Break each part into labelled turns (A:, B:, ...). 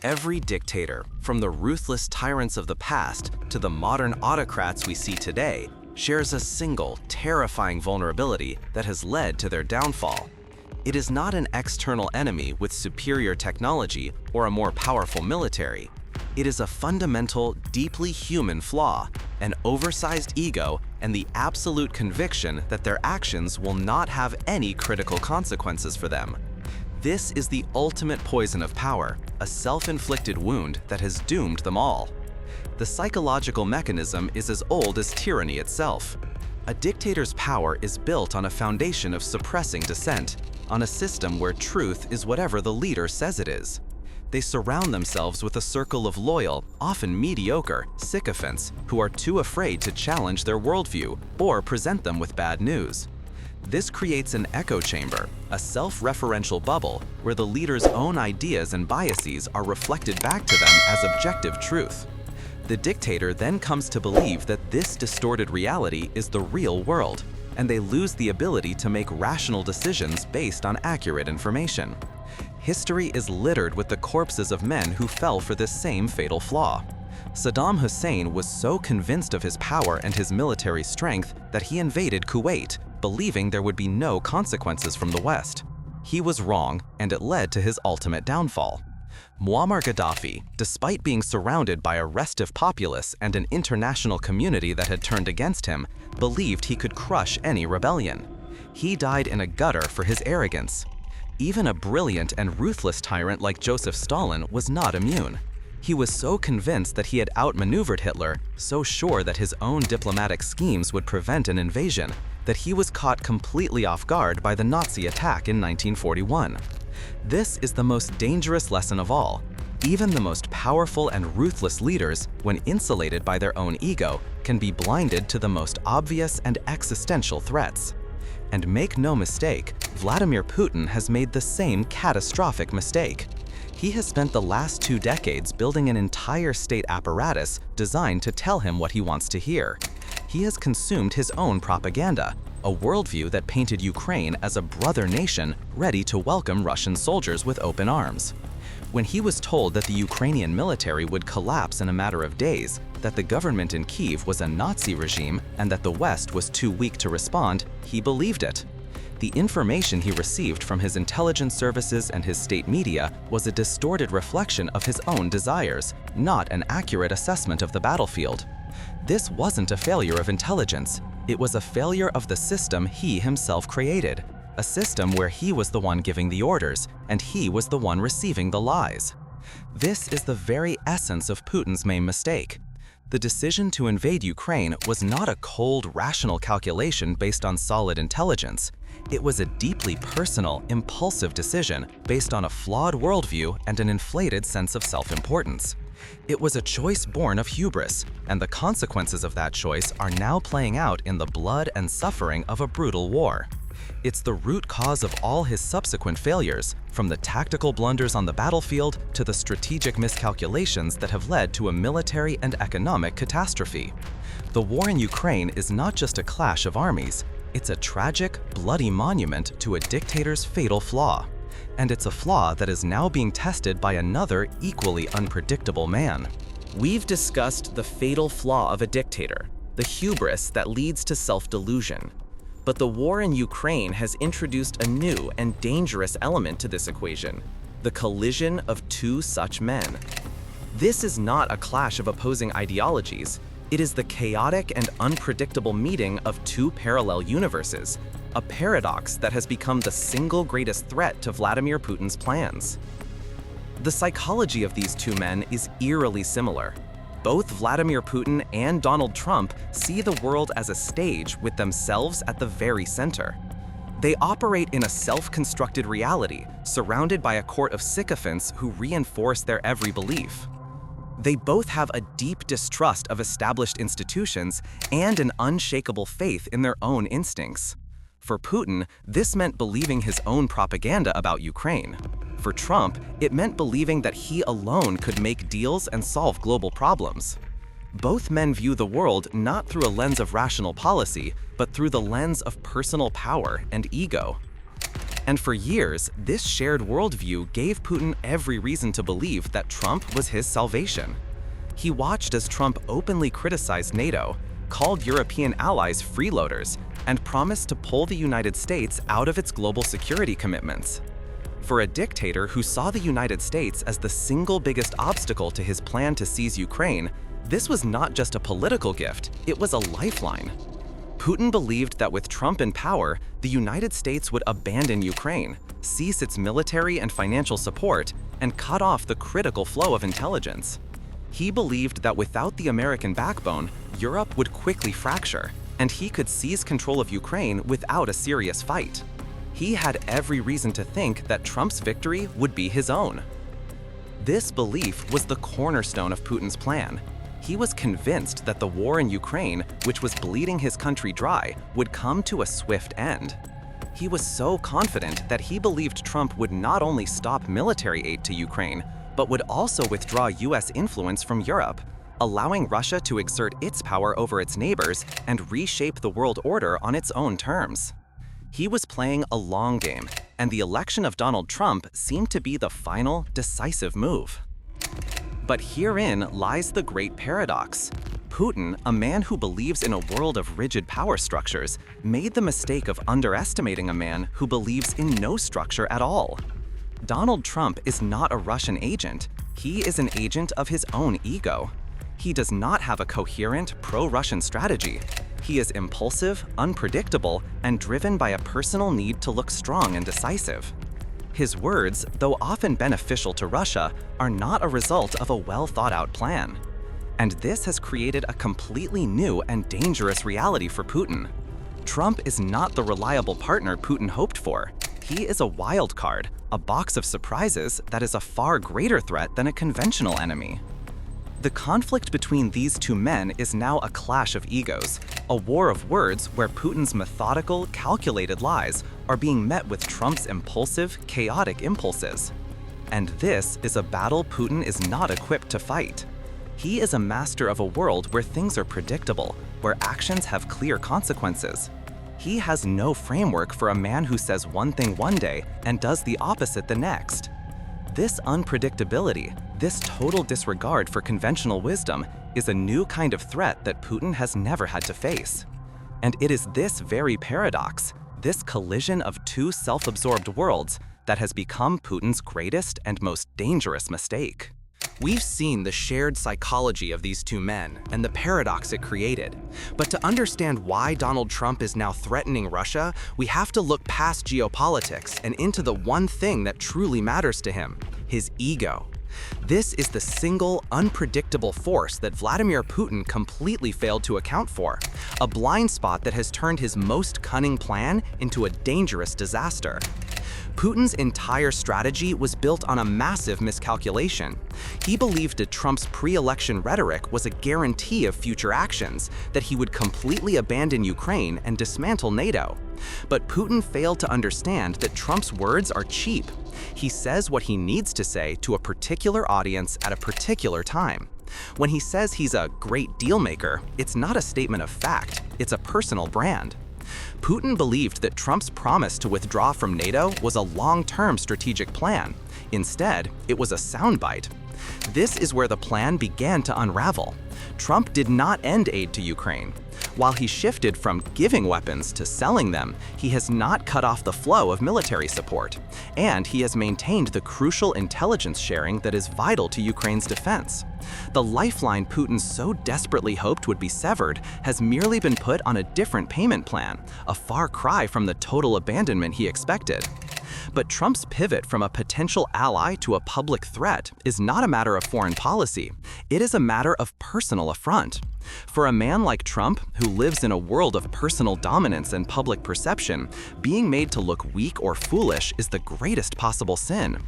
A: Every dictator, from the ruthless tyrants of the past to the modern autocrats we see today, shares a single, terrifying vulnerability that has led to their downfall. It is not an external enemy with superior technology or a more powerful military. It is a fundamental, deeply human flaw, an oversized ego, and the absolute conviction that their actions will not have any critical consequences for them. This is the ultimate poison of power, a self-inflicted wound that has doomed them all. The psychological mechanism is as old as tyranny itself. A dictator's power is built on a foundation of suppressing dissent, on a system where truth is whatever the leader says it is. They surround themselves with a circle of loyal, often mediocre, sycophants who are too afraid to challenge their worldview or present them with bad news. This creates an echo chamber, a self-referential bubble where the leader's own ideas and biases are reflected back to them as objective truth. The dictator then comes to believe that this distorted reality is the real world, and they lose the ability to make rational decisions based on accurate information. History is littered with the corpses of men who fell for this same fatal flaw. Saddam Hussein was so convinced of his power and his military strength that he invaded Kuwait, believing there would be no consequences from the West. He was wrong, and it led to his ultimate downfall. Muammar Gaddafi, despite being surrounded by a restive populace and an international community that had turned against him, believed he could crush any rebellion. He died in a gutter for his arrogance. Even a brilliant and ruthless tyrant like Joseph Stalin was not immune. He was so convinced that he had outmaneuvered Hitler, so sure that his own diplomatic schemes would prevent an invasion, that he was caught completely off guard by the Nazi attack in 1941. This is the most dangerous lesson of all. Even the most powerful and ruthless leaders, when insulated by their own ego, can be blinded to the most obvious and existential threats. And make no mistake, Vladimir Putin has made the same catastrophic mistake. He has spent the last 2 decades building an entire state apparatus designed to tell him what he wants to hear. He has consumed his own propaganda, a worldview that painted Ukraine as a brother nation ready to welcome Russian soldiers with open arms. When he was told that the Ukrainian military would collapse in a matter of days, that the government in Kyiv was a Nazi regime, and that the West was too weak to respond, he believed it. The information he received from his intelligence services and his state media was a distorted reflection of his own desires, not an accurate assessment of the battlefield. This wasn't a failure of intelligence. It was a failure of the system he himself created, a system where he was the one giving the orders, and he was the one receiving the lies. This is the very essence of Putin's main mistake. The decision to invade Ukraine was not a cold, rational calculation based on solid intelligence. It was a deeply personal, impulsive decision based on a flawed worldview and an inflated sense of self-importance. It was a choice born of hubris, and the consequences of that choice are now playing out in the blood and suffering of a brutal war. It's the root cause of all his subsequent failures, from the tactical blunders on the battlefield to the strategic miscalculations that have led to a military and economic catastrophe. The war in Ukraine is not just a clash of armies. It's a tragic, bloody monument to a dictator's fatal flaw. And it's a flaw that is now being tested by another equally unpredictable man.
B: We've discussed the fatal flaw of a dictator, the hubris that leads to self-delusion. But the war in Ukraine has introduced a new and dangerous element to this equation, the collision of 2 such men. This is not a clash of opposing ideologies. It is the chaotic and unpredictable meeting of 2 parallel universes, a paradox that has become the single greatest threat to Vladimir Putin's plans. The psychology of these 2 men is eerily similar. Both Vladimir Putin and Donald Trump see the world as a stage with themselves at the very center. They operate in a self-constructed reality, surrounded by a court of sycophants who reinforce their every belief. They both have a deep distrust of established institutions and an unshakable faith in their own instincts. For Putin, this meant believing his own propaganda about Ukraine. For Trump, it meant believing that he alone could make deals and solve global problems. Both men view the world not through a lens of rational policy, but through the lens of personal power and ego. And for years, this shared worldview gave Putin every reason to believe that Trump was his salvation. He watched as Trump openly criticized NATO, called European allies freeloaders, and promised to pull the United States out of its global security commitments. For a dictator who saw the United States as the single biggest obstacle to his plan to seize Ukraine, this was not just a political gift, it was a lifeline. Putin believed that with Trump in power, the United States would abandon Ukraine, cease its military and financial support, and cut off the critical flow of intelligence. He believed that without the American backbone, Europe would quickly fracture, and he could seize control of Ukraine without a serious fight. He had every reason to think that Trump's victory would be his own. This belief was the cornerstone of Putin's plan. He was convinced that the war in Ukraine, which was bleeding his country dry, would come to a swift end. He was so confident that he believed Trump would not only stop military aid to Ukraine, but would also withdraw US influence from Europe, allowing Russia to exert its power over its neighbors and reshape the world order on its own terms. He was playing a long game, and the election of Donald Trump seemed to be the final, decisive move. But herein lies the great paradox. Putin, a man who believes in a world of rigid power structures, made the mistake of underestimating a man who believes in no structure at all. Donald Trump is not a Russian agent. He is an agent of his own ego. He does not have a coherent pro-Russian strategy. He is impulsive, unpredictable, and driven by a personal need to look strong and decisive. His words, though often beneficial to Russia, are not a result of a well-thought-out plan. And this has created a completely new and dangerous reality for Putin. Trump is not the reliable partner Putin hoped for. He is a wild card, a box of surprises that is a far greater threat than a conventional enemy. The conflict between these two men is now a clash of egos, a war of words where Putin's methodical, calculated lies are being met with Trump's impulsive, chaotic impulses. And this is a battle Putin is not equipped to fight. He is a master of a world where things are predictable, where actions have clear consequences. He has no framework for a man who says one thing one day and does the opposite the next. This unpredictability, this total disregard for conventional wisdom, is a new kind of threat that Putin has never had to face. And it is this very paradox, this collision of two self-absorbed worlds, that has become Putin's greatest and most dangerous mistake. We've seen the shared psychology of these two men and the paradox it created. But to understand why Donald Trump is now threatening Russia, we have to look past geopolitics and into the one thing that truly matters to him: his ego. This is the single, unpredictable force that Vladimir Putin completely failed to account for, a blind spot that has turned his most cunning plan into a dangerous disaster. Putin's entire strategy was built on a massive miscalculation. He believed that Trump's pre-election rhetoric was a guarantee of future actions, that he would completely abandon Ukraine and dismantle NATO. But Putin failed to understand that Trump's words are cheap. He says what he needs to say to a particular audience at a particular time. When he says he's a great deal maker, it's not a statement of fact, it's a personal brand. Putin believed that Trump's promise to withdraw from NATO was a long-term strategic plan. Instead, it was a soundbite. This is where the plan began to unravel. Trump did not end aid to Ukraine. While he shifted from giving weapons to selling them, he has not cut off the flow of military support, and he has maintained the crucial intelligence sharing that is vital to Ukraine's defense. The lifeline Putin so desperately hoped would be severed has merely been put on a different payment plan, a far cry from the total abandonment he expected. But Trump's pivot from a potential ally to a public threat is not a matter of foreign policy. It is a matter of personal affront. For a man like Trump, who lives in a world of personal dominance and public perception, being made to look weak or foolish is the greatest possible sin.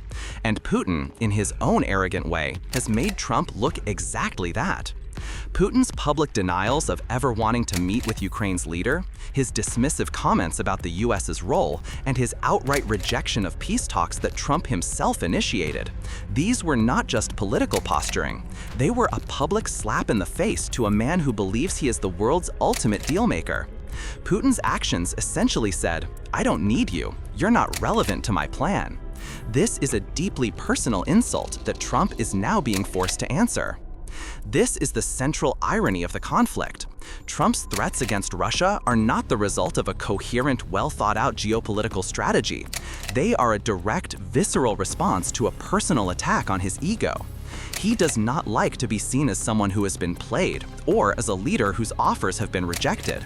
B: And Putin, in his own arrogant way, has made Trump look exactly that. Putin's public denials of ever wanting to meet with Ukraine's leader, his dismissive comments about the US's role, and his outright rejection of peace talks that Trump himself initiated, these were not just political posturing. They were a public slap in the face to a man who believes he is the world's ultimate dealmaker. Putin's actions essentially said, "I don't need you. You're not relevant to my plan." This is a deeply personal insult that Trump is now being forced to answer. This is the central irony of the conflict. Trump's threats against Russia are not the result of a coherent, well-thought-out geopolitical strategy. They are a direct, visceral response to a personal attack on his ego. He does not like to be seen as someone who has been played, or as a leader whose offers have been rejected.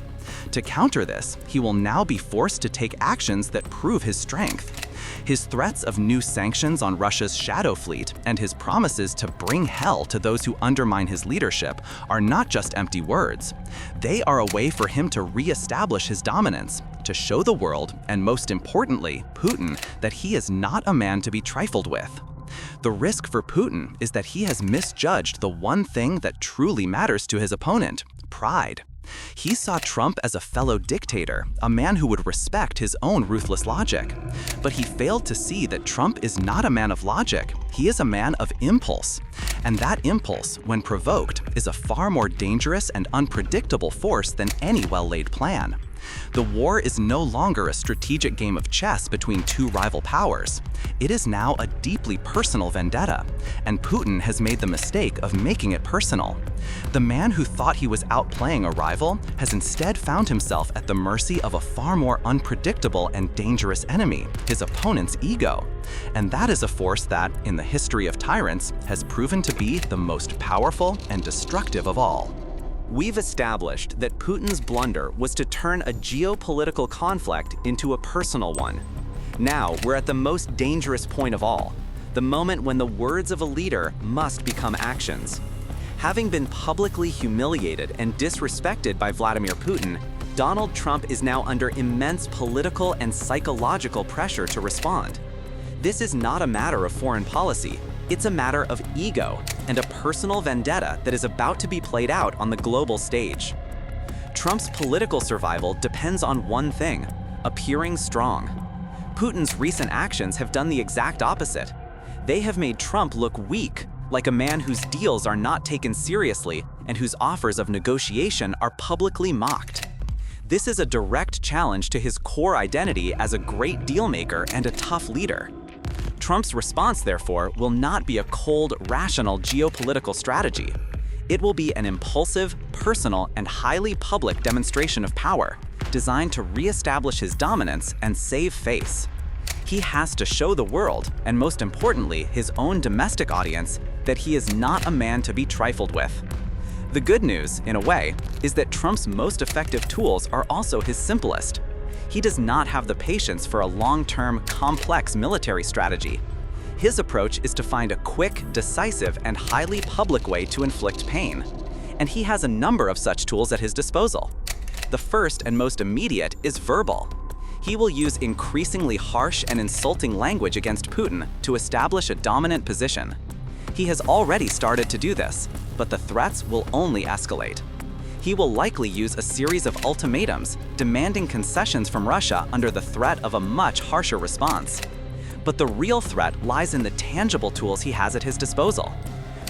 B: To counter this, he will now be forced to take actions that prove his strength. His threats of new sanctions on Russia's shadow fleet and his promises to bring hell to those who undermine his leadership are not just empty words. They are a way for him to re-establish his dominance, to show the world, and most importantly, Putin, that he is not a man to be trifled with. The risk for Putin is that he has misjudged the one thing that truly matters to his opponent: pride. He saw Trump as a fellow dictator, a man who would respect his own ruthless logic. But he failed to see that Trump is not a man of logic, he is a man of impulse. And that impulse, when provoked, is a far more dangerous and unpredictable force than any well-laid plan. The war is no longer a strategic game of chess between two rival powers. It is now a deeply personal vendetta, and Putin has made the mistake of making it personal. The man who thought he was outplaying a rival has instead found himself at the mercy of a far more unpredictable and dangerous enemy, his opponent's ego. And that is a force that, in the history of tyrants, has proven to be the most powerful and destructive of all.
A: We've established that Putin's blunder was to turn a geopolitical conflict into a personal one. Now we're at the most dangerous point of all, the moment when the words of a leader must become actions. Having been publicly humiliated and disrespected by Vladimir Putin, Donald Trump is now under immense political and psychological pressure to respond. This is not a matter of foreign policy. It's a matter of ego and a personal vendetta that is about to be played out on the global stage. Trump's political survival depends on one thing: appearing strong. Putin's recent actions have done the exact opposite. They have made Trump look weak, like a man whose deals are not taken seriously and whose offers of negotiation are publicly mocked. This is a direct challenge to his core identity as a great dealmaker and a tough leader. Trump's response, therefore, will not be a cold, rational geopolitical strategy. It will be an impulsive, personal, and highly public demonstration of power, designed to re-establish his dominance and save face. He has to show the world, and most importantly, his own domestic audience, that he is not a man to be trifled with. The good news, in a way, is that Trump's most effective tools are also his simplest. He does not have the patience for a long-term, complex military strategy. His approach is to find a quick, decisive, and highly public way to inflict pain. And he has a number of such tools at his disposal. The first and most immediate is verbal. He will use increasingly harsh and insulting language against Putin to establish a dominant position. He has already started to do this, but the threats will only escalate. He will likely use a series of ultimatums, demanding concessions from Russia under the threat of a much harsher response. But the real threat lies in the tangible tools he has at his disposal.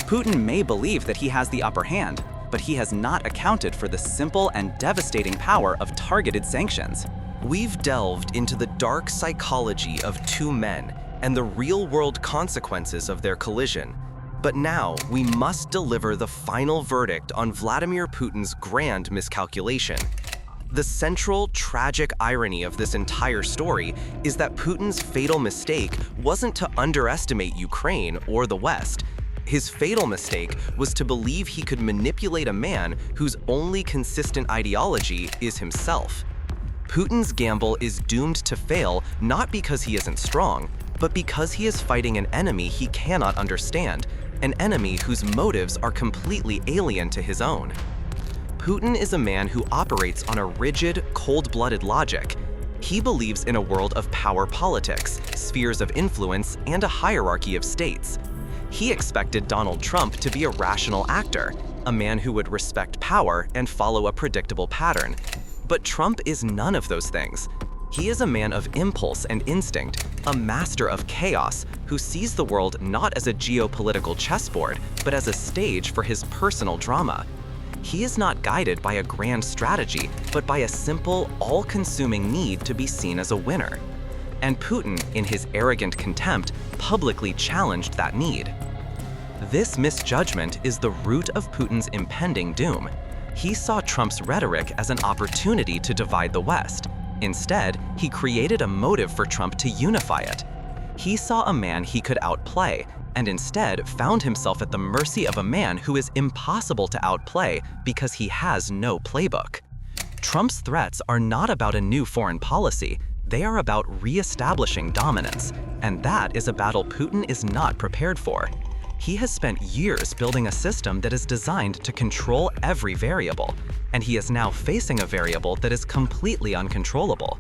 A: Putin may believe that he has the upper hand, but he has not accounted for the simple and devastating power of targeted sanctions.
C: We've delved into the dark psychology of two men and the real-world consequences of their collision. But now we must deliver the final verdict on Vladimir Putin's grand miscalculation. The central, tragic irony of this entire story is that Putin's fatal mistake wasn't to underestimate Ukraine or the West. His fatal mistake was to believe he could manipulate a man whose only consistent ideology is himself. Putin's gamble is doomed to fail not because he isn't strong, but because he is fighting an enemy he cannot understand, an enemy whose motives are completely alien to his own. Putin is a man who operates on a rigid, cold-blooded logic. He believes in a world of power politics, spheres of influence, and a hierarchy of states. He expected Donald Trump to be a rational actor, a man who would respect power and follow a predictable pattern. But Trump is none of those things. He is a man of impulse and instinct, a master of chaos who sees the world not as a geopolitical chessboard, but as a stage for his personal drama.
B: He is not guided by a grand strategy, but by a simple, all-consuming need to be seen as a winner. And Putin, in his arrogant contempt, publicly challenged that need. This misjudgment is the root of Putin's impending doom. He saw Trump's rhetoric as an opportunity to divide the West. Instead, he created a motive for Trump to unify it. He saw a man he could outplay, and instead found himself at the mercy of a man who is impossible to outplay because he has no playbook. Trump's threats are not about a new foreign policy, they are about re-establishing dominance, and that is a battle Putin is not prepared for. He has spent years building a system that is designed to control every variable, and he is now facing a variable that is completely uncontrollable.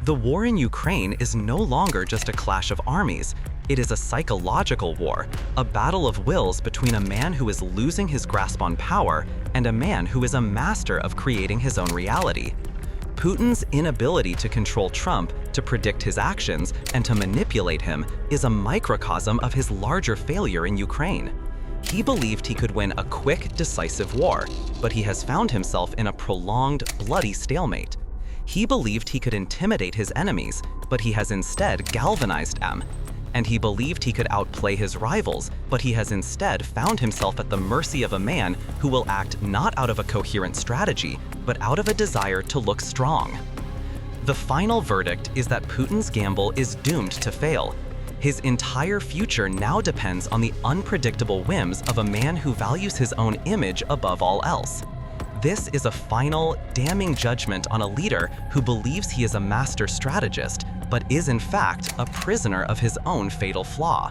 B: The war in Ukraine is no longer just a clash of armies. It is a psychological war, a battle of wills between a man who is losing his grasp on power and a man who is a master of creating his own reality. Putin's inability to control Trump, to predict his actions, and to manipulate him is a microcosm of his larger failure in Ukraine. He believed he could win a quick, decisive war, but he has found himself in a prolonged, bloody stalemate. He believed he could intimidate his enemies, but he has instead galvanized them. And he believed he could outplay his rivals, but he has instead found himself at the mercy of a man who will act not out of a coherent strategy, but out of a desire to look strong. The final verdict is that Putin's gamble is doomed to fail. His entire future now depends on the unpredictable whims of a man who values his own image above all else. This is a final, damning judgment on a leader who believes he is a master strategist, but is in fact a prisoner of his own fatal flaw.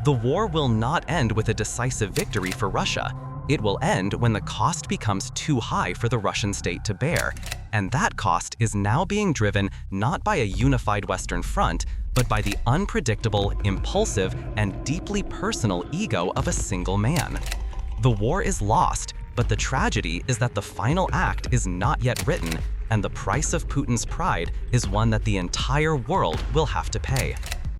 B: The war will not end with a decisive victory for Russia. It will end when the cost becomes too high for the Russian state to bear, and that cost is now being driven not by a unified Western front, but by the unpredictable, impulsive, and deeply personal ego of a single man. The war is lost, but the tragedy is that the final act is not yet written, and the price of Putin's pride is one that the entire world will have to pay.